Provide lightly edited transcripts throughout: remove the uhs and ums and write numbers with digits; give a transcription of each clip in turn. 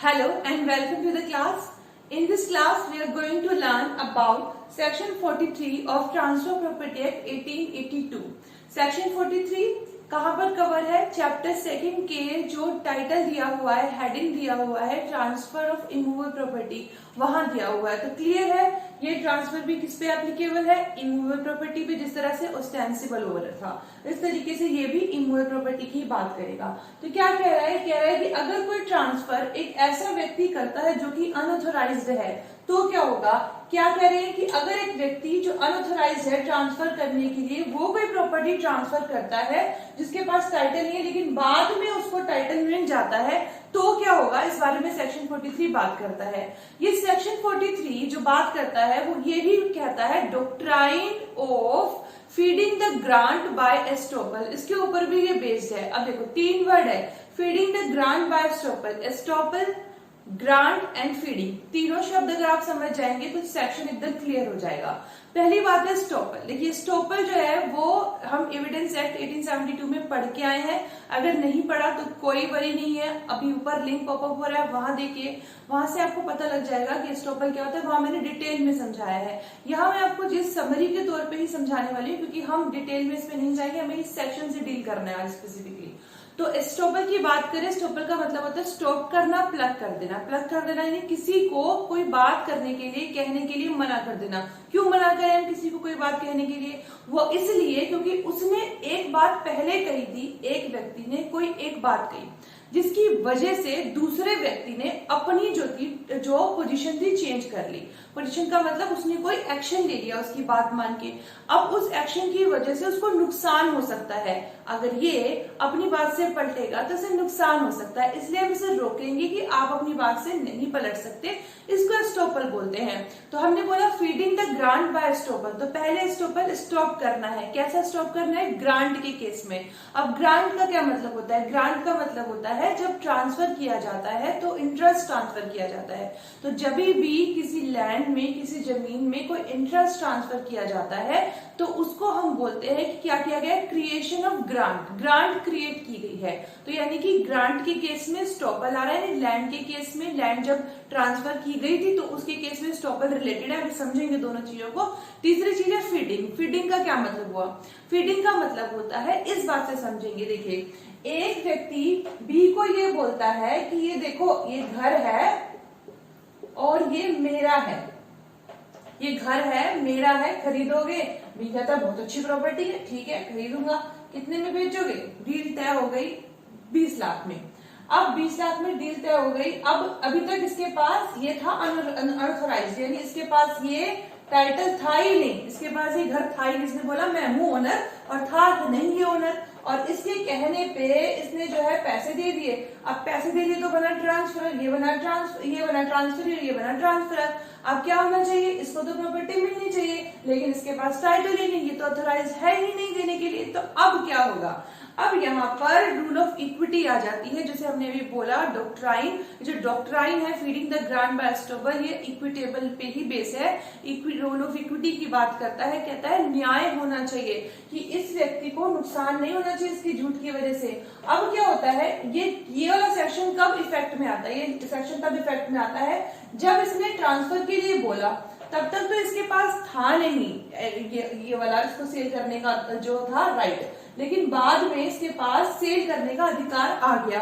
Hello and welcome to the class. In this class, we are going to learn about Section 43 of Transfer Property Act 1882. Section 43 कहाँ पर cover है? Chapter second के जो title दिया हुआ है, heading दिया हुआ है ट्रांसफर ऑफ इमूवेबल प्रॉपर्टी, वहां दिया हुआ है। तो क्लियर है ये ट्रांसफर भी किस पे एप्लीकेबल है? इमूवेबल प्रॉपर्टी पे। जिस तरह से ऑस्टेंसिबल ओवर था, इस तरीके से ये भी इमूवेबल प्रॉपर्टी की बात करेगा। तो क्या कह रहा है? कह रहा है कि अगर कोई ट्रांसफर एक ऐसा व्यक्ति करता है जो कि अनऑथोराइज्ड है, तो क्या होगा? क्या कह रहे हैं कि अगर एक व्यक्ति जो अनऑथोराइज्ड है ट्रांसफर करने के लिए, वो कोई प्रॉपर्टी ट्रांसफर करता है जिसके पास टाइटल नहीं है, लेकिन बाद में उसको टाइटल मिल जाता है, तो क्या होगा? इस बारे में सेक्शन 43 बात करता है। ये सेक्शन 43 जो बात करता है वो ये भी कहता है doctrine of feeding the grant by estoppel. इसके ऊपर भी ये बेस्ड है। अब देखो तीन वर्ड है, feeding the grant by estoppel, estoppel, grant and feeding. तीनों शब्द अगर आप समझ जाएंगे तो सेक्शन एकदम क्लियर हो जाएगा। पहली बात है स्टॉपल। देखिए स्टॉपल जो है वो हम एविडेंस एक्ट 1872 में पढ़ के आए हैं। अगर नहीं पढ़ा तो कोई वरी नहीं है, अभी ऊपर लिंक पॉपअप हो रहा है, वहां देखिए, वहां से आपको पता लग जाएगा कि स्टॉपल क्या होता है। वहां मैंने डिटेल में समझाया है। यहाँ मैं आपको जिस समरी के तौर पर ही समझाने वाली हूँ, क्योंकि हम डिटेल में इसमें नहीं जाएंगे, हमें इस सेक्शन से डील करना है स्पेसिफिकली। तो स्टॉपल की बात करें, स्टॉपल का मतलब होता है स्टॉप करना, प्लग कर देना। प्लग कर देना यानी किसी को कोई बात करने के लिए, कहने के लिए मना कर देना। क्यों मना करें हम किसी को कोई बात कहने के लिए? वो इसलिए क्योंकि उसने एक बात पहले कही थी, एक व्यक्ति ने कोई एक बात कही जिसकी वजह से दूसरे व्यक्ति ने अपनी जो पोजीशन थी चेंज कर ली। पोजीशन का मतलब उसने कोई एक्शन ले लिया उसकी बात मान के। अब उस एक्शन की वजह से उसको नुकसान हो सकता है। अगर ये अपनी बात से पलटेगा तो इसे नुकसान हो सकता है, इसलिए हम इसे रोकेंगे कि आप अपनी बात से नहीं पलट सकते। इसको स्टॉपल बोलते हैं। तो हमने बोला feeding the grant by estoppel. तो पहले स्टॉपल स्टॉप करना है। कैसा स्टॉप करना है? ग्रांट के केस में। अब ग्रांट का क्या मतलब होता है? ग्रांट का मतलब होता है जब ट्रांसफर किया जाता है तो इंटरेस्ट ट्रांसफर किया जाता है। तो जब भी किसी लैंड में, किसी जमीन में कोई इंटरेस्ट ट्रांसफर किया जाता है तो उसको हम बोलते हैं कि क्या किया गया? Creation of grant. Grant create की गई है। तो यानी कि ग्रांट के केस में स्टॉपल आ रहा है। लैंड के केस में, लैंड जब ट्रांसफर की गई थी तो उसके केस में स्टॉपल रिलेटेड है। अभी समझेंगे दोनों चीजों को। तीसरी चीज है फीडिंग। फीडिंग का क्या मतलब हुआ? फीडिंग का मतलब होता है, इस बात से समझेंगे। देखिए एक व्यक्ति बी को ये बोलता है कि ये देखो ये घर है और ये मेरा है, ये घर है मेरा है, खरीदोगे? बी कहता है बहुत अच्छी प्रॉपर्टी है, ठीक है खरीदूंगा। कितने में बेचोगे? डील तय हो गई 20 लाख में। अब 20 लाख में डील तय हो गई। अब अभी तक इसके पास ये था अनऑथराइज्ड, यानी इसके पास ये टाइटल था ही नहीं, इसके पास ये घर था ही नहीं। इसने बोला मैं हूं ओनर, और था कि नहीं ये ओनर, और इसके कहने पे इसने जो है पैसे दे दिए। अब पैसे दे दिए तो बना ट्रांसफर, ये बना ट्रांसफर, ये बना ट्रांसफर, ये बना ट्रांसफर। अब क्या होना चाहिए? इसको तो प्रॉपर्टी मिलनी चाहिए, लेकिन इसके पास टाइटल ही नहीं, ये तो ऑथराइज है ही नहीं देने के लिए। तो अब क्या होगा? अब यहाँ पर रूल ऑफ इक्विटी आ जाती है, जैसे हमने अभी बोला डॉक्ट्राइन। जो डॉक्ट्राइन है feeding the grant by estoppel, ये इक्विटेबल पे ही बेस है। रूल ऑफ इक्विटी की बात करता है, कहता है न्याय होना चाहिए कि इस व्यक्ति को नुकसान नहीं होना चाहिए इसकी झूठ की वजह से। अब क्या होता है? ये वाला सेक्शन कब इफेक्ट में आता है? ये सेक्शन तब इफेक्ट में आता है जब इसने ट्रांसफर के लिए बोला। तब तक तो इसके पास था नहीं ये वाला इसको सेल करने का जो था राइट, लेकिन बाद में इसके पास सेल करने का अधिकार आ गया।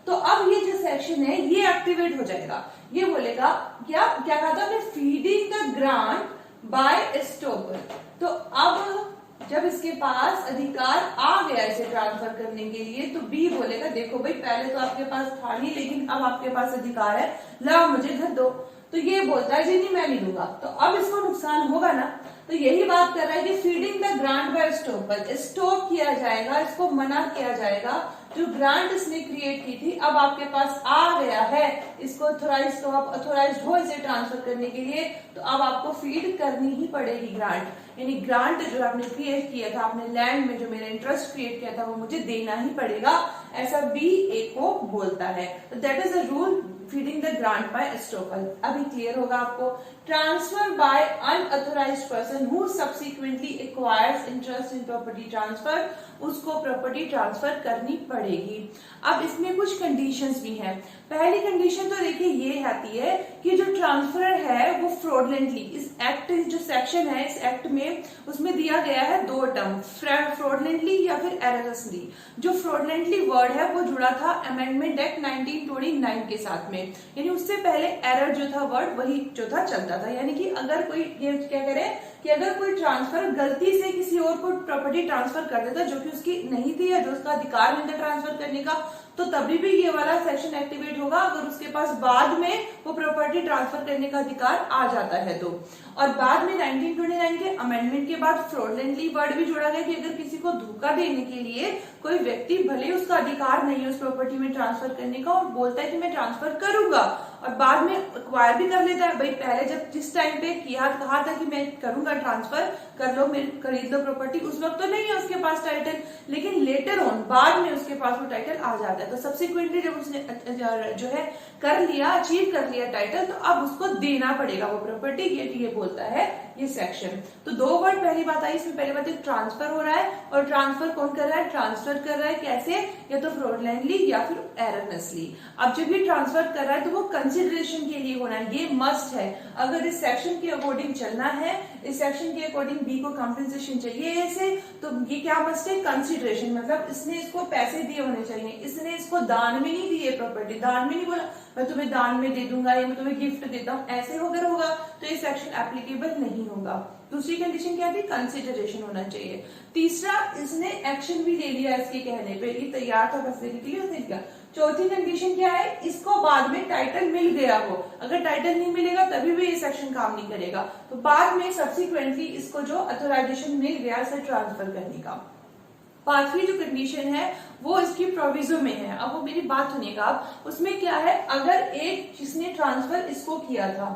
तो अब ये जो सेक्शन है ये एक्टिवेट हो जाएगा। ये बोलेगा क्या कहा था? Feeding the grant by estoppel. तो अब जब इसके पास अधिकार आ गया इसे ट्रांसफर करने के लिए, तो बी बोलेगा देखो भाई पहले तो आपके पास था नहीं, लेकिन अब आपके पास अधिकार है, लाओ मुझे घर दो। तो ये बोलता है जी नहीं मैं नहीं दूंगा। तो अब इसको नुकसान होगा ना। तो यही बात कर रहा है कि feeding the grant by estoppel, stop किया जाएगा, इसको मना किया जाएगा। जो ग्रांट इसने क्रिएट की थी अब आपके पास आ गया है, इसको ऑथोराइज, तो आप ऑथोराइज हो इसे ट्रांसफर करने के लिए, तो अब आपको फीड करनी ही पड़ेगी ग्रांट। यानी ग्रांट जो आपने क्रिएट किया था, आपने लैंड में जो मेरा इंटरेस्ट क्रिएट किया था वो मुझे देना ही पड़ेगा, ऐसा बी ए को बोलता है। तो that is a rule feeding the grant by estoppel. अभी क्लियर होगा आपको। Transfer by unauthorised person who subsequently acquires interest in property transfer उसको प्रॉपर्टी ट्रांसफर करनी पड़ेगी। अब इसमें कुछ कंडीशंस भी हैं। पहली कंडीशन तो देखिए ये आती है कि जो ट्रांसफर है वो फ्रॉडलेंटली, इस एक्ट जो सेक्शन है इस एक्ट में उसमें दिया गया है दो टर्म, फ्रॉडलेंटली या फिर एररसली। जो फ्रॉडलेंटली वर्ड है वो जुड़ा था अमेंडमेंट एक्ट 1929 के साथ में, यानी उससे पहले एरर जो था वर्ड वही जो था चलता था। यानी कि अगर कोई ये क्या करे कि अगर कोई ट्रांसफर गलती से किसी और को प्रॉपर्टी ट्रांसफर कर देता जो कि उसकी नहीं थी या जो उसका अधिकार नहीं था ट्रांसफर करने का, तो तभी भी ये वाला सेक्शन एक्टिवेट होगा अगर उसके पास बाद में वो प्रॉपर्टी ट्रांसफर करने का अधिकार आ जाता है तो। और बाद में 1929 के अमेंडमेंट के बाद फ्रॉडलेंटली वर्ड भी जोड़ा गया कि अगर किसी को धोखा देने के लिए कोई व्यक्ति भले उसका अधिकार नहीं है उस प्रॉपर्टी में ट्रांसफर करने का और बोलता है कि मैं ट्रांसफर करूंगा और बाद में एक्वायर भी कर लेता है, भाई पहले जब जिस टाइम पे कहा था कि मैं करूंगा ट्रांसफर कर लो, मेरे खरीद लो प्रॉपर्टी, उस वक्त तो नहीं है उसके पास टाइटल, लेकिन लेटर ऑन बाद में उसके पास वो टाइटल आ जाता है। तो सब्सिक्वेंटली जब उसने जो है कर लिया, अचीव कर लिया टाइटल, तो अब उसको देना पड़ेगा वो प्रॉपर्टी, ये बोलता है ये सेक्शन। तो दो वर्ड पहली बात आई इसमें, पहली बात ट्रांसफर हो रहा है और ट्रांसफर कौन कर रहा है, ट्रांसफर कर रहा है कैसे, या तो फ्रॉडलेंटली या फिर एररनेसली। अब जब ये ट्रांसफर कर रहा है तो वो कंसिडरेशन के लिए होना है, ये मस्ट है। अगर इस सेक्शन के अकॉर्डिंग चलना है, इस सेक्शन के अकॉर्डिंग बी को कॉम्पेंसेशन चाहिए ऐसे, तो ये क्या मस्ट है, कंसिडरेशन, मतलब इसने इसको पैसे दिए होने चाहिए, इसने इसको दान में नहीं दिए प्रॉपर्टी, दान में नहीं बोला मैं तुम्हें दान में दे दूंगा या मैं तुम्हें गिफ्ट देता हूँ, ऐसे अगर होगा तो ये सेक्शन एप्लीकेबल नहीं होगा। दूसरी कंडीशन क्या थी, कंसिडरेशन होना चाहिए। तीसरा, इसने एक्शन भी ले लिया इसके कहने पे, ये तैयार था पैसे के लिए उसने किया। चौथी कंडीशन क्या है, इसको बाद में टाइटल मिल गया हो, अगर टाइटल नहीं मिलेगा तभी भी ये सेक्शन काम नहीं करेगा, तो बाद में सब्सिक्वेंटली इसको जो अथोराइजेशन मिल गया इसे ट्रांसफर करने का। पांचवी जो कंडीशन है वो इसकी प्रोविजो में है, अब वो मेरी बात सुनिएगा आप, उसमें क्या है, अगर एक जिसने ट्रांसफर इसको किया था,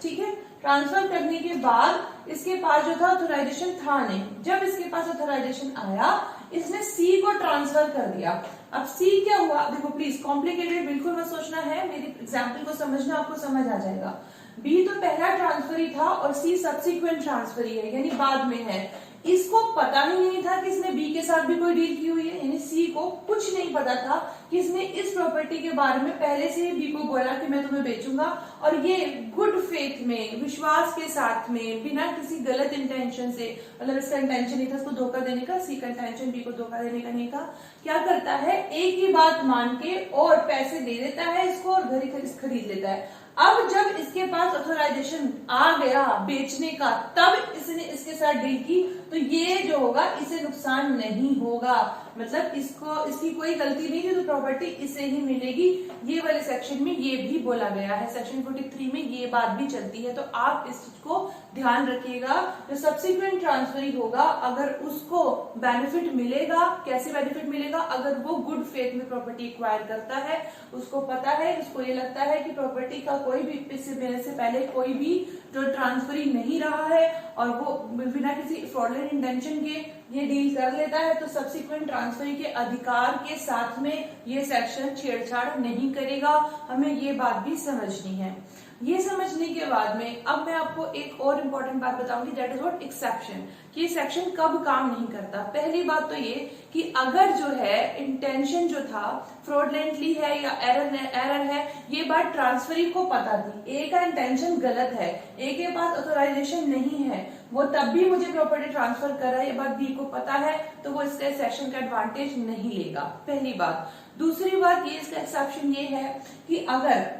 ठीक है, ट्रांसफर करने के बाद इसके पास जो था ऑथराइजेशन था नहीं, जब इसके पास ऑथराइजेशन आया इसने सी को ट्रांसफर कर दिया। अब सी क्या हुआ, देखो प्लीज कॉम्प्लिकेटेड बिल्कुल मत सोचना है, मेरी एग्जाम्पल को समझना, आपको समझ आ जाएगा। बी तो पहला ट्रांसफर ही था और सी सब्सिक्वेंट ट्रांसफर ही है, यानी बाद में है। इसको पता ही नहीं था कि इसने बी के साथ भी कोई डील की हुई है, यानी सी को कुछ नहीं पता था कि इसने इस प्रॉपर्टी के बारे में पहले से बी को बोला कि मैं तुम्हें बेचूंगा, और ये गुड फेथ में, विश्वास के साथ में, बिना किसी गलत इंटेंशन से, मतलब इसका इंटेंशन नहीं था इसको धोखा देने का, सी का इंटेंशन बी को धोखा देने का नहीं था, क्या करता है एक ही बात मान के और पैसे दे देता है इसको और घर खरीद लेता है। अब जब इसके पास ऑथराइजेशन आ गया बेचने का, तब इसने इसके साथ डील की, तो ये जो होगा इसे नुकसान नहीं होगा, मतलब इसकी कोई गलती नहीं है, तो प्रॉपर्टी इसे ही मिलेगी। ये वाले सेक्शन में ये भी बोला गया है, सेक्शन 43 में ये बात भी चलती है, तो आप इस चीज को ध्यान रखिएगा। जो सब्सिक्वेंट ट्रांसफर होगा अगर उसको बेनिफिट मिलेगा, कैसे बेनिफिट मिलेगा, अगर वो गुड फेथ में प्रॉपर्टी एक्वायर करता है, उसको पता है, उसको ये लगता है कि प्रॉपर्टी का कोई भी देने से पहले कोई भी जो ट्रांसफरी नहीं रहा है और वो बिना किसी फ्रॉडलेंट इंटेंशन के ये डील कर लेता है, तो सब्सिक्वेंट ट्रांसफरी के अधिकार के साथ में ये सेक्शन छेड़छाड़ नहीं करेगा। हमें ये बात भी समझनी है। ये समझने के बाद में अब मैं आपको एक और इम्पोर्टेंट बात बताऊंगी, दैट इज व्हाट एक्सेप्शन, कि ये सेक्शन कब काम नहीं करता। पहली बात तो ये कि अगर जो है इंटेंशन जो था फ्रॉडलेंटली है या एरर है, ये बात ट्रांसफरी को पता थी, ए का इंटेंशन गलत है, ए के पास ऑथराइजेशन नहीं है, वो तब भी मुझे प्रॉपर्टी ट्रांसफर कर रहा है, ये बात बी को पता है, तो वो इसके सेक्शन का एडवांटेज नहीं लेगा, पहली बात। दूसरी बात ये, इसका एक्सेप्शन ये है कि अगर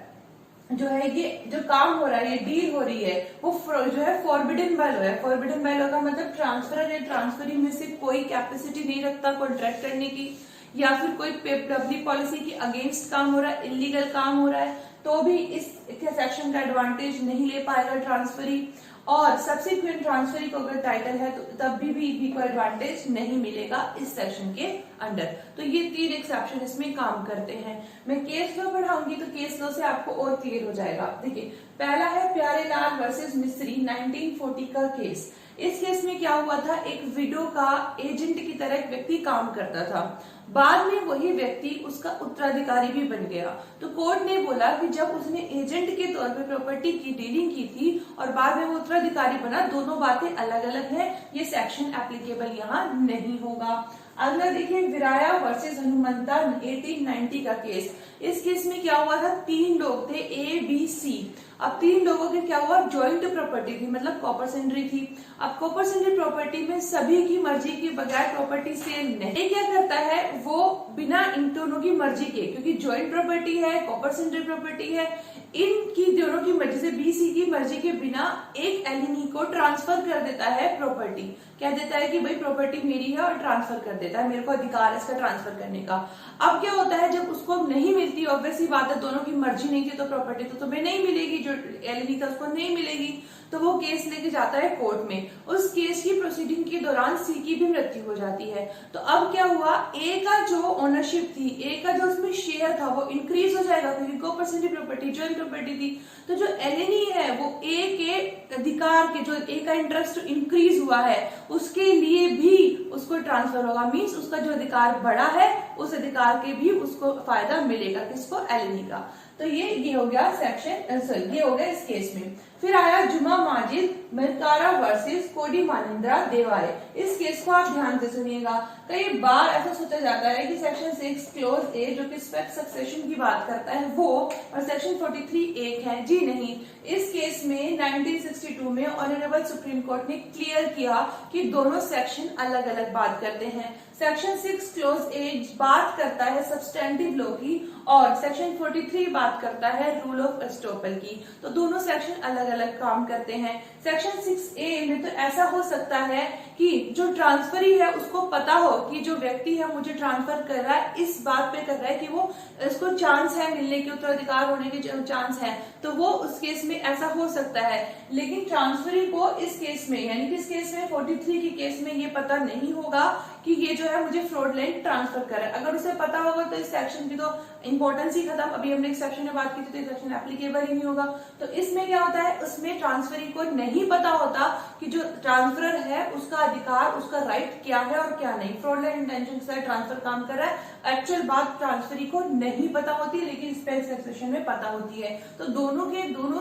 जो है ये जो काम हो रहा है, ये डील हो रही है, वो जो है फॉरबिडन बाय लॉ है। फॉरबिडन बाय लॉ का मतलब ट्रांसफर या ट्रांसफरी में से कोई कैपेसिटी नहीं रखता कॉन्ट्रैक्ट करने की, या फिर कोई पब्लिक पॉलिसी के अगेंस्ट काम हो रहा है, इलीगल काम हो रहा है, तो भी इस सेक्शन का एडवांटेज नहीं ले पाएगा ट्रांसफरी। और सब्सिक्वेंट ट्रांसफरी को अगर टाइटल है तो तब भी को एडवांटेज नहीं मिलेगा इस सेक्शन के अंडर। तो ये तीन एक्सेप्शन इसमें काम करते हैं। मैं केस लॉ पढ़ाऊंगी तो केस लॉ से आपको और क्लियर हो जाएगा। देखिए, पहला है प्यारेलाल वर्सेस मिस्री 1940 का केस। इस केस में क्या हुआ था, एक विडो का एजेंट की तरह एक व्यक्ति काम करता था, बाद में वही व्यक्ति उसका उत्तराधिकारी भी बन गया। तो कोर्ट ने बोला कि जब उसने एजेंट के तौर पे प्रॉपर्टी की डीलिंग की थी और बाद में वो उत्तराधिकारी बना, दोनों बातें अलग अलग हैं, ये सेक्शन एप्लीकेबल यहाँ नहीं होगा। अगला देखिए विराया वर्सेस हनुमंता 1890 का केस। इस केस में क्या हुआ था, 3 लोग थे ए बी सी। अब 3 लोगों के क्या हुआ, ज्वाइंट प्रॉपर्टी थी, मतलब कॉपर्सेंट्री थी। अब कॉपर्सेंट्री प्रॉपर्टी में सभी की मर्जी के बगैर प्रॉपर्टी सेल नहीं। ये क्या करता है, वो बिना इन दोनों की मर्जी के, क्योंकि ज्वाइंट प्रॉपर्टी है, कॉपर्सेंट्री प्रॉपर्टी है, इनकी दोनों की मर्जी से, बी सी की मर्जी के बिना एक एलिनी को ट्रांसफर कर देता है प्रॉपर्टी। कह देता है कि भाई प्रॉपर्टी मेरी है और ट्रांसफर कर देता है, मेरे को अधिकार है इसका ट्रांसफर करने का। अब क्या होता है, जब उसको नहीं मिलती, ऑब्वियसली बात है दोनों की मर्जी नहीं थी तो प्रॉपर्टी तो तुम्हें नहीं मिलेगी, जो एलिनी था उसको नहीं मिलेगी। तो वो केस लेके जाता है कोर्ट में। उस केस की प्रोसीडिंग के दौरान सी की भी मृत्यु हो जाती है। तो अब क्या हुआ, ए का जो ओनरशिप थी, ए का जो उसमें शेयर था वो इंक्रीज हो जाएगा, क्योंकि को-परसेंटेज प्रॉपर्टी ज्वाइंट प्रॉपर्टी थी। तो जो एलिनी है वो ए के अधिकार के, जो ए का इंटरेस्ट इंक्रीज हुआ है उसके लिए भी उसको ट्रांसफर होगा। मीन्स उसका जो अधिकार बढ़ा है उस अधिकार के भी उसको फायदा मिलेगा, किसको, एलिनी का। तो ये हो गया सेक्शन, सॉरी ये हो गया इस केस में। फिर आया जुमा माजिद मरकारा वर्सेस कोडी मानिंद्रा देवारे। इस केस को आप ध्यान से सुनिएगा। कई बार ऐसा सोचा जाता है कि सेक्शन 6 क्लोज ए जो कि स्पेक्ट सक्सेशन की बात करता है वो, और सेक्शन 43 एक है। जी नहीं, इस केस में 1962 में ऑनरेबल सुप्रीम कोर्ट ने क्लियर किया कि दोनों सेक्शन अलग अलग बात करते हैं। सेक्शन 6 क्लोज ए बात करता है सब्सटेंटिव लॉ की, और सेक्शन 43 बात करता है रूल ऑफ एस्टोपल की। तो दोनों सेक्शन अलग अलग काम करते हैं। सेक्शन 6A में तो ऐसा हो सकता है कि जो ट्रांसफरी है उसको पता हो कि जो व्यक्ति है मुझे ट्रांसफर कर रहा है, इस बात पे कर रहा है कि वो इसको चांस है मिलने के, उत्तराधिकार होने के चांस है, तो वो उस केस में ऐसा हो सकता है। लेकिन ट्रांसफरी को इस केस में, यानी कि इस केस में 43 के केस में ये पता नहीं होगा कि ये जो है मुझे फ्रॉडलेंट ट्रांसफर कर रहा है। अगर उसे पता होगा तो इस सेक्शन की तो इंपॉर्टेंस ही खत्म। अभी हमने एक सेक्शन में बात की थी तो ये सेक्शन एप्लीकेबल ही नहीं होगा। तो इसमें क्या होता है, उसमें ट्रांसफरी को नहीं पता होता कि जो ट्रांसफरर है उसका अधिकार, उसका राइट क्या है और क्या नहीं। फ्रॉडलेंट इंटेंशन से ट्रांसफर काम कर रहा है, एक्चुअल बात ट्रांसफरी को नहीं पता होती, लेकिन स्पेक्ट सक्सेशन में पता होती है। तो दोनों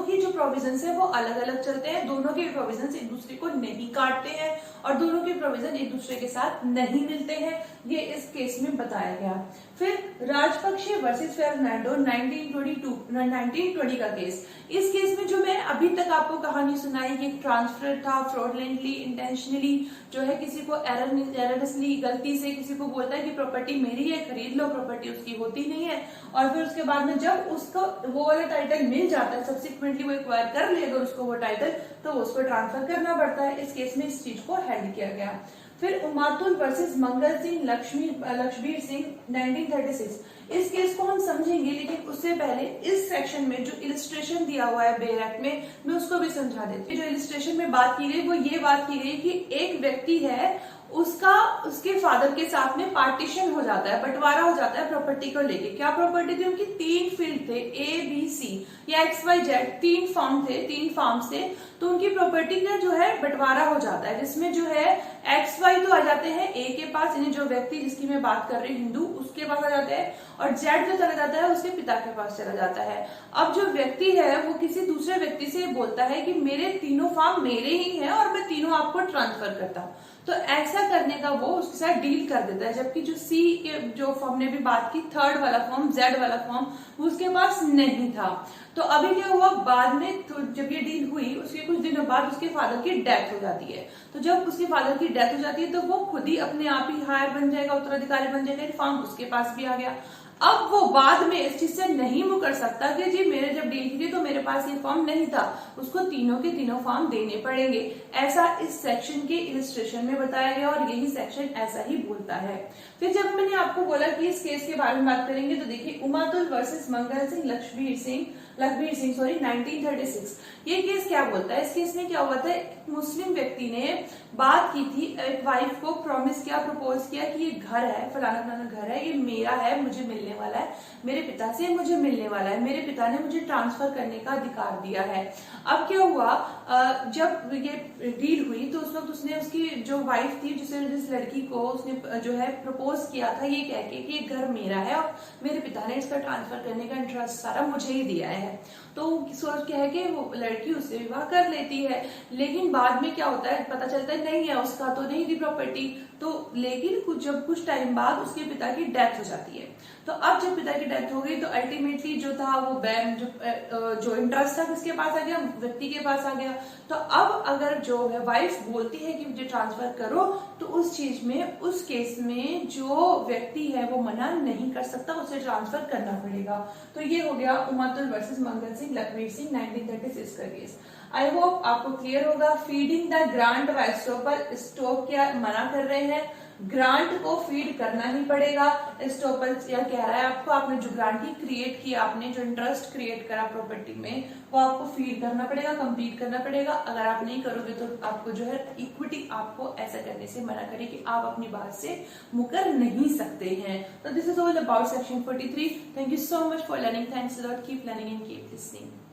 की जो प्रोविजन है वो अलग अलग चलते हैं। दोनों के प्रोविजन एक दूसरे को नहीं काटते हैं और दोनों के प्रोविजन एक दूसरे के साथ नहीं मिलते हैं। ये इस केस में बताया गया। फिर राजपक्षे वर्सेस फर्नांडो 1920 का केस। इस केस में जो मैं अभी तक आपको कहानी सुनाई कि ट्रांसफर था फ्रॉडलेंटली, इंटेंशनली, जो है किसी को एररलेसली, गलती से किसी को बोलता है कि प्रॉपर्टी मेरी है, खरीद लो, प्रॉपर्टी उसकी होती नहीं है, और फिर उसके बाद में जब उसको वो वाला टाइटल मिल जाता है, सब्सिक्वेंटली वो एक्वायर कर ले अगर उसको वो टाइटल, तो उसको ट्रांसफर करना पड़ता है। इस केस में इस चीज को हैंडल किया गया। फिर उमातुल वर्सेस मंगल सिंह लक्ष्मीर सिंह 1936। इस केस को हम समझेंगे, लेकिन उससे पहले इस सेक्शन में जो इलिस्ट्रेशन दिया हुआ है बेयर एक्ट में, मैं उसको भी समझा देती हूँ। जो इलिस्ट्रेशन में बात की गई वो ये बात की गई कि एक व्यक्ति है, उसका उसके फादर के साथ में पार्टीशन हो जाता है, बंटवारा हो जाता है प्रॉपर्टी को लेके। क्या प्रॉपर्टी थी उनकी, 3 फील्ड थे, ए बी सी या XYZ, 3 फार्म थे, 3 फार्म से। तो उनकी प्रॉपर्टी का जो है बंटवारा हो जाता है, जिसमें जो है XY तो आ जाते हैं ए के पास, यानी जो व्यक्ति जिसकी मैं बात कर रही हूँ हिंदू, उसके पास आ जाते हैं, और Z जो चला जाता है उसके पिता के पास चला जाता है। अब जो व्यक्ति है वो किसी दूसरे व्यक्ति से बोलता है कि मेरे तीनों फार्म मेरे ही हैं और मैं तीनों आपको ट्रांसफर करता हूँ। तो ऐसा करने का वो उसके साथ डील कर देता है। जबकि जो सी के जो फॉर्म ने भी बात की, थर्ड वाला फॉर्म, Z वाला फॉर्म, वो उसके पास नहीं था। तो अभी क्या हुआ, बाद में तो जब ये डील हुई उसके कुछ दिनों बाद उसके फादर की डेथ हो जाती है। तो जब उसके फादर की डेथ हो जाती है तो वो खुद ही अपने आप ही हायर बन जाएगा, उत्तराधिकारी बन जाएगा, फॉर्म उसके पास भी आ गया। अब वो बाद में इस चीज से नहीं मुकर सकता कि जी मेरे जब डील की थी तो मेरे पास ये फॉर्म नहीं था, उसको तीनों के तीनों फॉर्म देने पड़ेंगे। ऐसा इस सेक्शन के इलिस्ट्रेशन में बताया गया और यही सेक्शन ऐसा ही बोलता है। फिर जब मैंने आपको बोला कि इस केस के बारे में बात करेंगे, तो देखिए उमातुल वर्सेस मंगल सिंह लक्ष्मीर सिंह 1936। ये केस क्या बोलता है, इस केस में क्या हुआ था, एक मुस्लिम व्यक्ति ने बात की थी, एक वाइफ को प्रॉमिस किया, प्रपोज किया कि ये घर है, फलाना फलाना घर है, ये मेरा है, मुझे मिलने वाला है, मेरे पिता से मुझे मिलने वाला है, मेरे पिता ने मुझे ट्रांसफर करने का अधिकार दिया है। अब क्या हुआ, जब ये डील हुई तो उस वक्त उसने उसकी जो वाइफ थी, जिस लड़की को उसने जो है प्रपोज किया था, ये कह के कि ये घर मेरा है और मेरे पिता ने इसका ट्रांसफर करने का इंटरेस्ट सारा मुझे ही दिया है। तो सोच क्या है कि वो लड़की उससे विवाह कर लेती है, लेकिन बाद में क्या होता है, पता चलता है नहीं है, उसका तो नहीं थी प्रॉपर्टी। तो लेकिन कुछ टाइम बाद उसके पिता की डेथ हो जाती है। तो अब जब पिता की डेथ हो गई तो अल्टीमेटली जो था वो बैंक जो इंटरेस्ट था किसके पास आ गया, व्यक्ति के पास आ गया। तो अब अगर जो है वाइफ बोलती है कि मुझे ट्रांसफर करो, तो उस चीज में, उस केस में जो व्यक्ति है वो मना नहीं कर सकता, उसे ट्रांसफर करना पड़ेगा। तो ये हो गया उमातुल वर्सेस मंगल सिंह लखवीर सिंह 1936 का केस। आई होप आपको क्लियर होगा। Feeding the grant by estoppel, stop क्या मना कर रहे हैं, ग्रांट को फीड करना ही पड़ेगा। एस्टोपल यह कह रहा है आपको, आपने जो ग्रांटी क्रिएट की, आपने जो इंटरेस्ट क्रिएट करा प्रॉपर्टी में, वो आपको फीड करना पड़ेगा, कंप्लीट करना पड़ेगा। अगर आप नहीं करोगे तो आपको जो है इक्विटी आपको ऐसा करने से मना करे कि आप अपनी बात से मुकर नहीं सकते हैं। तो this is all about section 43। Thank you so much for learning. Thanks a lot. Keep learning and keep listening.